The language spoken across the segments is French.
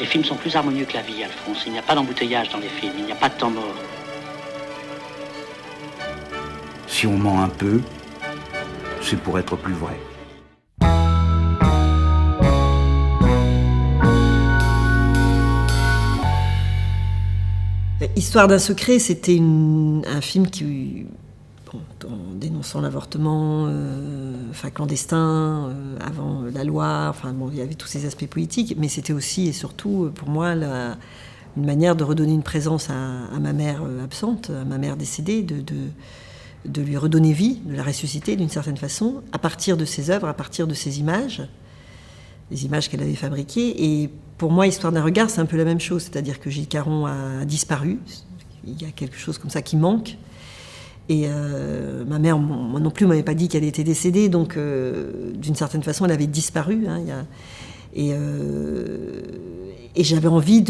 Les films sont plus harmonieux que la vie, Alphonse. Il n'y a pas d'embouteillage dans les films, il n'y a pas de temps mort. Si on ment un peu, c'est pour être plus vrai. Histoire d'un secret, c'était un film qui, en dénonçant l'avortement, clandestin, avant la loi, il y avait tous ces aspects politiques, mais c'était aussi et surtout pour moi une manière de redonner une présence à ma mère absente, à ma mère décédée, de lui redonner vie, de la ressusciter d'une certaine façon, à partir de ses œuvres, à partir de ses images, les images qu'elle avait fabriquées. Et pour moi, Histoire d'un regard, c'est un peu la même chose, c'est-à-dire que Gilles Caron a disparu, il y a quelque chose comme ça qui manque. Et ma mère, moi non plus, m'avait pas dit qu'elle était décédée, donc d'une certaine façon, elle avait disparu. Et j'avais envie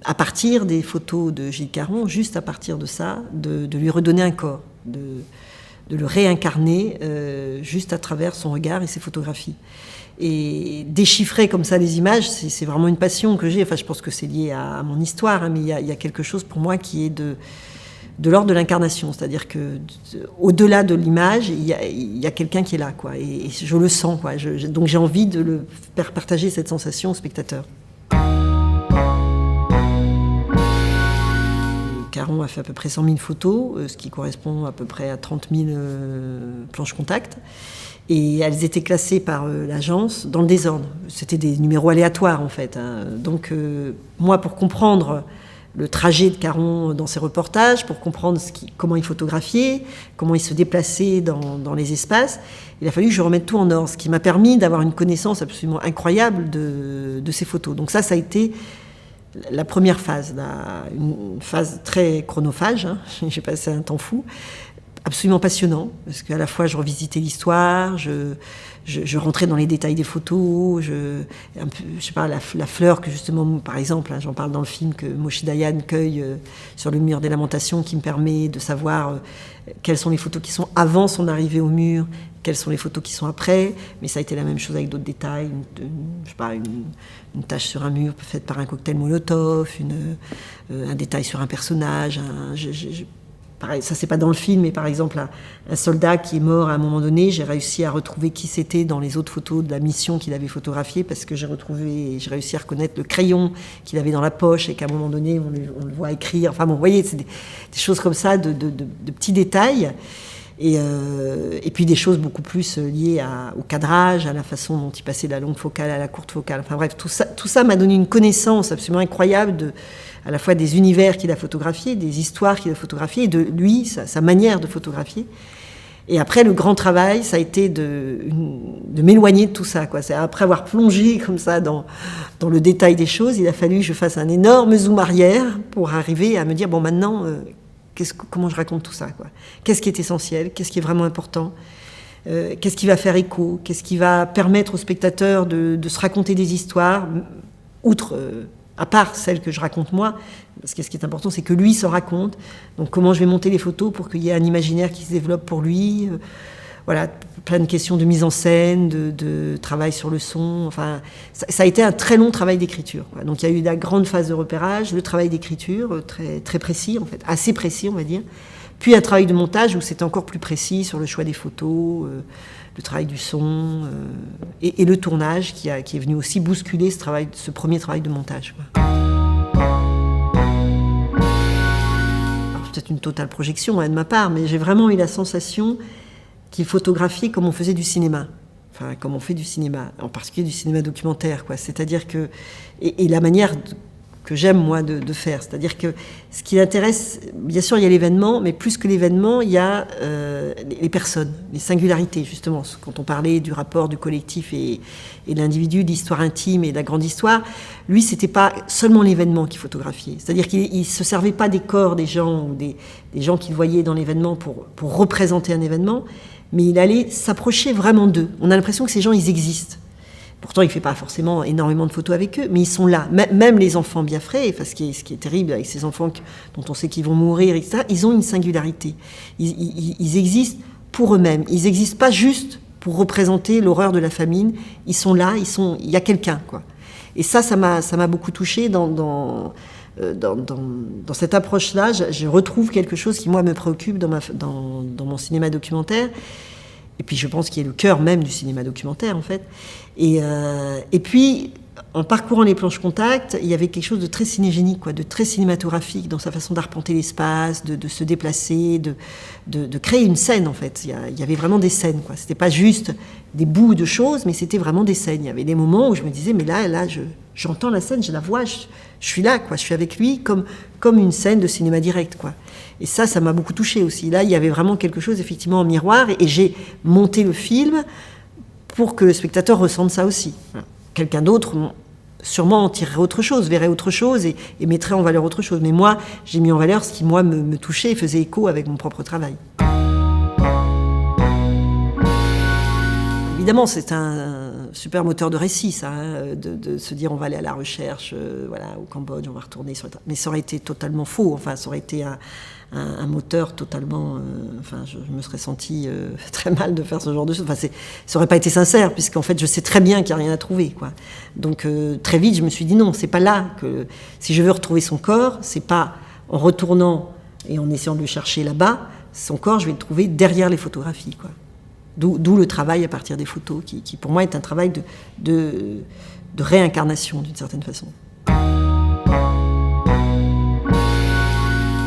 à partir des photos de Gilles Caron, juste à partir de ça, de lui redonner un corps, de le réincarner juste à travers son regard et ses photographies. Et déchiffrer comme ça les images, c'est vraiment une passion que j'ai. Enfin, je pense que c'est lié à mon histoire, mais il y a quelque chose pour moi qui est de l'ordre de l'incarnation, c'est-à-dire que au-delà de l'image, il y a quelqu'un qui est là, quoi. Et je le sens, quoi. Donc j'ai envie de le faire partager cette sensation au spectateur. Caron a fait à peu près 100 000 photos, ce qui correspond à peu près à 30 000 planches contact. Et elles étaient classées par l'agence dans le désordre. C'était des numéros aléatoires, en fait. Donc, moi, pour comprendre le trajet de Caron dans ses reportages, pour comprendre comment il photographiait, comment il se déplaçait dans les espaces, il a fallu que je remette tout en ordre, ce qui m'a permis d'avoir une connaissance absolument incroyable de ces photos. Donc ça a été la première phase, une phase très chronophage. J'ai passé un temps fou. Absolument passionnant, parce qu'à la fois je revisitais l'histoire, je rentrais dans les détails des photos, la fleur que justement, par exemple, j'en parle dans le film, que Moshe Dayan cueille sur le mur des Lamentations, qui me permet de savoir quelles sont les photos qui sont avant son arrivée au mur, quelles sont les photos qui sont après, mais ça a été la même chose avec d'autres détails, une tache sur un mur faite par un cocktail Molotov, un détail sur un personnage, pareil, ça c'est pas dans le film, mais par exemple un soldat qui est mort à un moment donné, j'ai réussi à retrouver qui c'était dans les autres photos de la mission qu'il avait photographiée, parce que j'ai réussi à reconnaître le crayon qu'il avait dans la poche et qu'à un moment donné on le voit écrire. Enfin bon, vous voyez, c'est des choses comme ça, de petits détails. Et puis des choses beaucoup plus liées au cadrage, à la façon dont il passait de la longue focale à la courte focale. Enfin bref, tout ça m'a donné une connaissance absolument incroyable à la fois des univers qu'il a photographiés, des histoires qu'il a photographiées, et de lui, sa manière de photographier. Et après, le grand travail, ça a été de m'éloigner de tout ça, quoi. C'est après avoir plongé comme ça dans le détail des choses, il a fallu que je fasse un énorme zoom arrière pour arriver à me dire, bon, maintenant, comment je raconte tout ça, quoi. Qu'est-ce qui est essentiel? Qu'est-ce qui est vraiment important? Qu'est-ce qui va faire écho? Qu'est-ce qui va permettre aux spectateurs de se raconter des histoires, à part celles que je raconte moi, parce que ce qui est important, c'est que lui se raconte. Donc comment je vais monter les photos pour qu'il y ait un imaginaire qui se développe pour lui. Voilà, plein de questions de mise en scène, de travail sur le son. Enfin, ça a été un très long travail d'écriture, quoi. Donc il y a eu la grande phase de repérage, le travail d'écriture, très, très précis en fait, assez précis on va dire. Puis un travail de montage où c'était encore plus précis sur le choix des photos, le travail du son, et le tournage qui est venu aussi bousculer ce premier travail de montage, quoi. Alors, c'est peut-être une totale projection de ma part, mais j'ai vraiment eu la sensation qu'il photographiait comme on faisait du cinéma. Enfin, comme on fait du cinéma, en particulier du cinéma documentaire, quoi. C'est-à-dire que... Et la manière que j'aime, moi, de faire. C'est-à-dire que ce qui l'intéresse, bien sûr, il y a l'événement, mais plus que l'événement, il y a les personnes, les singularités, justement. Quand on parlait du rapport du collectif et de l'individu, de l'histoire intime et de la grande histoire, lui, c'était pas seulement l'événement qu'il photographiait. C'est-à-dire qu'il se servait pas des corps des gens ou des gens qu'il voyait dans l'événement pour représenter un événement, mais il allait s'approcher vraiment d'eux. On a l'impression que ces gens, ils existent. Pourtant, il ne fait pas forcément énormément de photos avec eux, mais ils sont là. Même les enfants Biafré, enfin, ce qui est terrible avec ces enfants dont on sait qu'ils vont mourir, etc., ils ont une singularité. Ils existent pour eux-mêmes. Ils n'existent pas juste pour représenter l'horreur de la famine. Ils sont là, il y a quelqu'un, quoi. Et ça m'a beaucoup touchée dans cette approche-là. Je retrouve quelque chose qui, moi, me préoccupe dans mon cinéma documentaire. Et puis, je pense qu'il est le cœur même du cinéma documentaire, en fait. Et puis, en parcourant les planches contact, il y avait quelque chose de très cinégénique, quoi, de très cinématographique dans sa façon d'arpenter l'espace, de se déplacer, de créer une scène, en fait. Il y avait vraiment des scènes, quoi. C'était pas juste des bouts de choses, mais c'était vraiment des scènes. Il y avait des moments où je me disais, mais là, j'entends la scène, je la vois, je suis là, quoi. Je suis avec lui comme une scène de cinéma direct, quoi. Et ça m'a beaucoup touchée aussi. Là, il y avait vraiment quelque chose, effectivement, en miroir, et j'ai monté le film pour que le spectateur ressente ça aussi. Quelqu'un d'autre, sûrement, en tirerait autre chose, verrait autre chose et mettrait en valeur autre chose. Mais moi, j'ai mis en valeur ce qui, moi, me touchait et faisait écho avec mon propre travail. Évidemment, c'est un super moteur de récit, ça, hein, de se dire on va aller à la recherche, voilà, au Cambodge, on va retourner sur... Mais ça aurait été totalement faux, enfin, ça aurait été un moteur totalement... enfin, je me serais senti très mal de faire ce genre de choses. Enfin, ça aurait pas été sincère, puisqu'en fait, je sais très bien qu'il n'y a rien à trouver, quoi. Donc, très vite, je me suis dit non, c'est pas là que... Si je veux retrouver son corps, c'est pas en retournant et en essayant de le chercher là-bas, son corps, je vais le trouver derrière les photographies, quoi. D'où le travail à partir des photos, qui pour moi est un travail de réincarnation d'une certaine façon.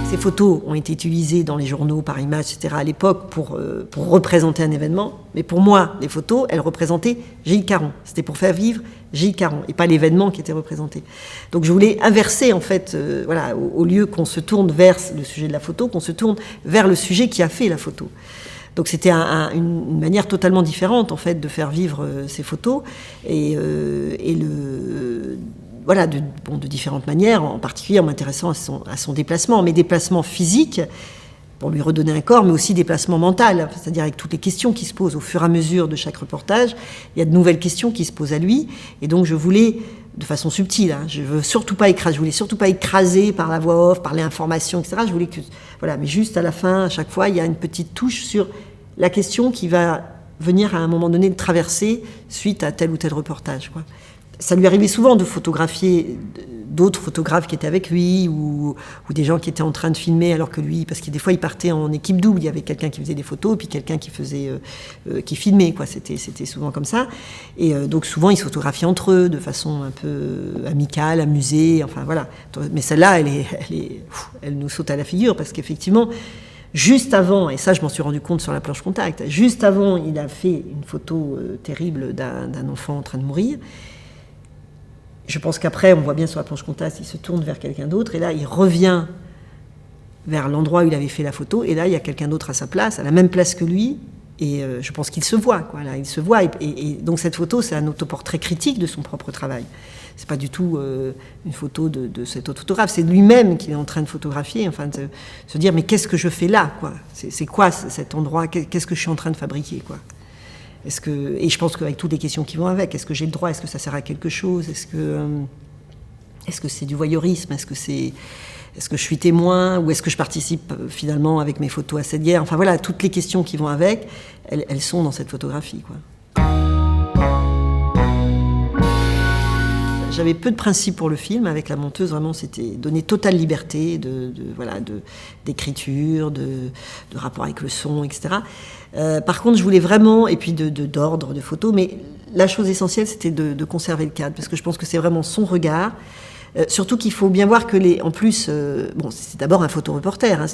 Ces photos ont été utilisées dans les journaux, par images, etc. à l'époque pour représenter un événement. Mais pour moi, les photos, elles représentaient Gilles Caron. C'était pour faire vivre Gilles Caron et pas l'événement qui était représenté. Donc je voulais inverser, en fait, voilà, au lieu qu'on se tourne vers le sujet de la photo, qu'on se tourne vers le sujet qui a fait la photo. Donc c'était une manière totalement différente, en fait, de faire vivre ces photos. Voilà, de différentes manières, en particulier en m'intéressant à son déplacement. Mes déplacements physiques, pour lui redonner un corps, mais aussi déplacements mentaux, c'est-à-dire avec toutes les questions qui se posent au fur et à mesure de chaque reportage. Il y a de nouvelles questions qui se posent à lui. Et donc je voulais, de façon subtile, hein, je voulais surtout pas écraser par la voix off, par l'information, etc. Je voulais que... Voilà, mais juste à la fin, à chaque fois, il y a une petite touche sur la question qui va venir à un moment donné le traverser suite à tel ou tel reportage, quoi. Ça lui arrivait souvent de photographier d'autres photographes qui étaient avec lui ou des gens qui étaient en train de filmer alors que lui, parce que des fois il partait en équipe double, il y avait quelqu'un qui faisait des photos et puis quelqu'un qui filmait, quoi. C'était souvent comme ça. Et donc souvent ils se photographiaient entre eux de façon un peu amicale, amusée, enfin voilà. Mais celle-là, elle nous saute à la figure parce qu'effectivement, juste avant, et ça je m'en suis rendu compte sur la planche contact, juste avant il a fait une photo terrible d'un enfant en train de mourir. Je pense qu'après, on voit bien sur la planche contact, il se tourne vers quelqu'un d'autre, et là, il revient vers l'endroit où il avait fait la photo, et là, il y a quelqu'un d'autre à sa place, à la même place que lui, et je pense qu'il se voit, quoi. Là, il se voit, et donc cette photo, c'est un autoportrait critique de son propre travail. C'est pas du tout une photo de cet autre photographe, c'est lui-même qu'il est en train de photographier, enfin, de se dire, mais qu'est-ce que je fais là, quoi ? C'est quoi cet endroit ? Qu'est-ce que je suis en train de fabriquer, quoi ? Et je pense qu'avec toutes les questions qui vont avec, est-ce que j'ai le droit ? Est-ce que ça sert à quelque chose ? Est-ce que c'est du voyeurisme ? Est-ce que je suis témoin ? Ou est-ce que je participe finalement avec mes photos à cette guerre ? Enfin voilà, toutes les questions qui vont avec, elles sont dans cette photographie, quoi. J'avais peu de principes pour le film. Avec la monteuse, vraiment, c'était donner totale liberté d'écriture, de rapport avec le son, etc. Par contre, je voulais vraiment, et puis d'ordre, de photos, mais la chose essentielle, c'était de conserver le cadre, parce que je pense que c'est vraiment son regard. Surtout qu'il faut bien voir que en plus, bon, c'est d'abord un photoreporter, hein,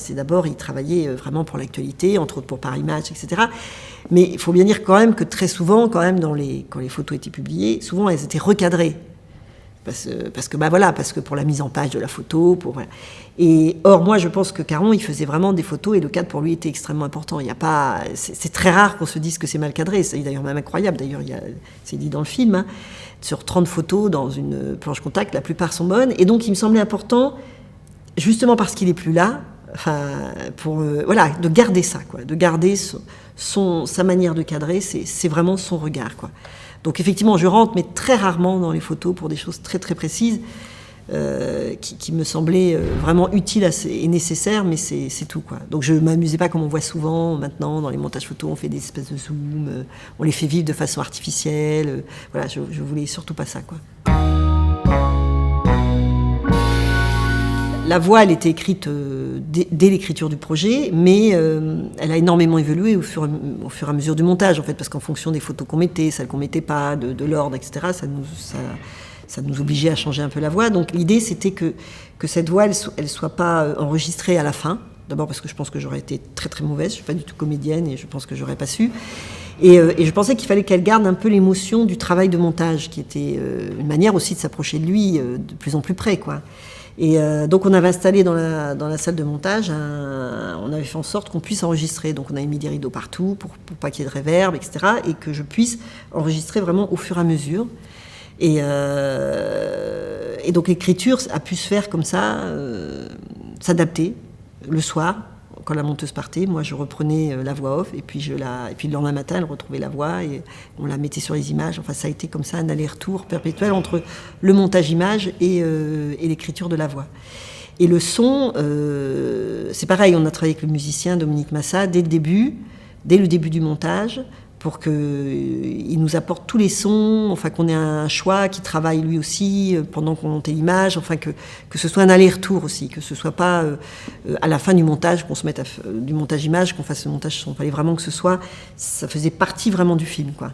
il travaillait vraiment pour l'actualité, entre autres pour Paris Match, etc. Mais il faut bien dire quand même que très souvent, quand même, quand les photos étaient publiées, souvent elles étaient recadrées. Parce que pour la mise en page de la photo, voilà. Et or, moi, je pense que Caron, il faisait vraiment des photos et le cadre pour lui était extrêmement important. C'est très rare qu'on se dise que c'est mal cadré. C'est d'ailleurs même incroyable. D'ailleurs, c'est dit dans le film, hein, sur 30 photos dans une planche contact, la plupart sont bonnes. Et donc, il me semblait important, justement parce qu'il est plus là, enfin, de garder ça, quoi, de garder sa manière de cadrer. C'est vraiment son regard, quoi. Donc effectivement, je rentre, mais très rarement dans les photos pour des choses très très précises qui me semblaient vraiment utiles et nécessaires, mais c'est tout, quoi. Donc je ne m'amusais pas comme on voit souvent maintenant dans les montages photos, on fait des espèces de zoom, on les fait vivre de façon artificielle. Voilà, je voulais surtout pas ça, quoi. La voix, elle était écrite dès l'écriture du projet, mais elle a énormément évolué au fur et à mesure du montage, en fait, parce qu'en fonction des photos qu'on mettait, celles qu'on mettait pas, de l'ordre, etc., ça nous obligeait à changer un peu la voix. Donc l'idée, c'était que cette voix, elle soit pas enregistrée à la fin. D'abord parce que je pense que j'aurais été très très mauvaise, je suis pas du tout comédienne et je pense que j'aurais pas su. Et je pensais qu'il fallait qu'elle garde un peu l'émotion du travail de montage, qui était une manière aussi de s'approcher de lui de plus en plus près, quoi. Et donc on avait installé dans la salle de montage, on avait fait en sorte qu'on puisse enregistrer. Donc on avait mis des rideaux partout pour pas qu'il y ait de réverb, etc. Et que je puisse enregistrer vraiment au fur et à mesure. Et donc l'écriture a pu se faire comme ça, s'adapter le soir. Quand la monteuse partait, moi je reprenais la voix off et puis le lendemain matin elle retrouvait la voix et on la mettait sur les images. Enfin ça a été comme ça un aller-retour perpétuel entre le montage image et l'écriture de la voix. Et le son, c'est pareil, on a travaillé avec le musicien Dominique Massa dès le début du montage pour qu'il nous apporte tous les sons, enfin qu'on ait un choix, qu'il travaille lui aussi pendant qu'on montait l'image, enfin que ce soit un aller-retour aussi, que ce soit pas à la fin du montage, qu'on se mette du montage image, qu'on fasse le montage son. Il fallait vraiment que ça faisait partie vraiment du film, quoi.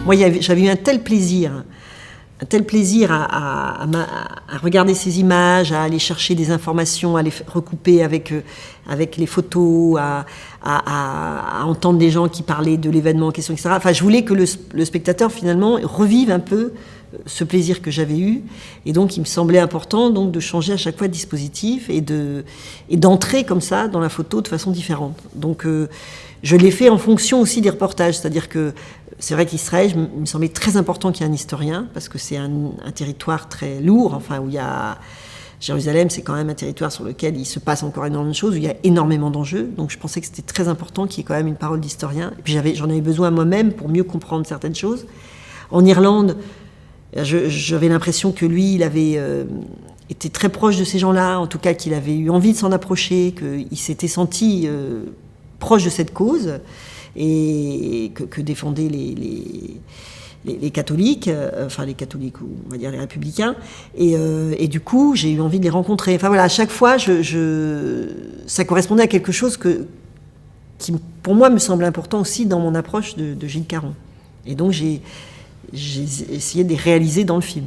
Moi, j'avais eu un tel plaisir à regarder ces images, à aller chercher des informations, à les recouper avec les photos, à entendre des gens qui parlaient de l'événement en question, etc. Enfin, je voulais que le spectateur, finalement, revive un peu ce plaisir que j'avais eu. Et donc, il me semblait important donc, de changer à chaque fois de dispositif et d'entrer comme ça dans la photo de façon différente. Donc, je l'ai fait en fonction aussi des reportages, c'est-à-dire que c'est vrai qu'Israël, il me semblait très important qu'il y ait un historien, parce que c'est un territoire très lourd, enfin, où il y a... Jérusalem, c'est quand même un territoire sur lequel il se passe encore énormément de choses, où il y a énormément d'enjeux, donc je pensais que c'était très important qu'il y ait quand même une parole d'historien. Et puis j'en avais besoin moi-même pour mieux comprendre certaines choses. En Irlande, j'avais l'impression que lui, il avait été très proche de ces gens-là, en tout cas qu'il avait eu envie de s'en approcher, qu'il s'était senti proche de cette cause, et que défendaient les catholiques, enfin les catholiques, ou on va dire les républicains, et du coup j'ai eu envie de les rencontrer. Enfin voilà, à chaque fois ça correspondait à quelque chose qui pour moi me semble important aussi dans mon approche de Gilles Caron. Et donc j'ai essayé de les réaliser dans le film.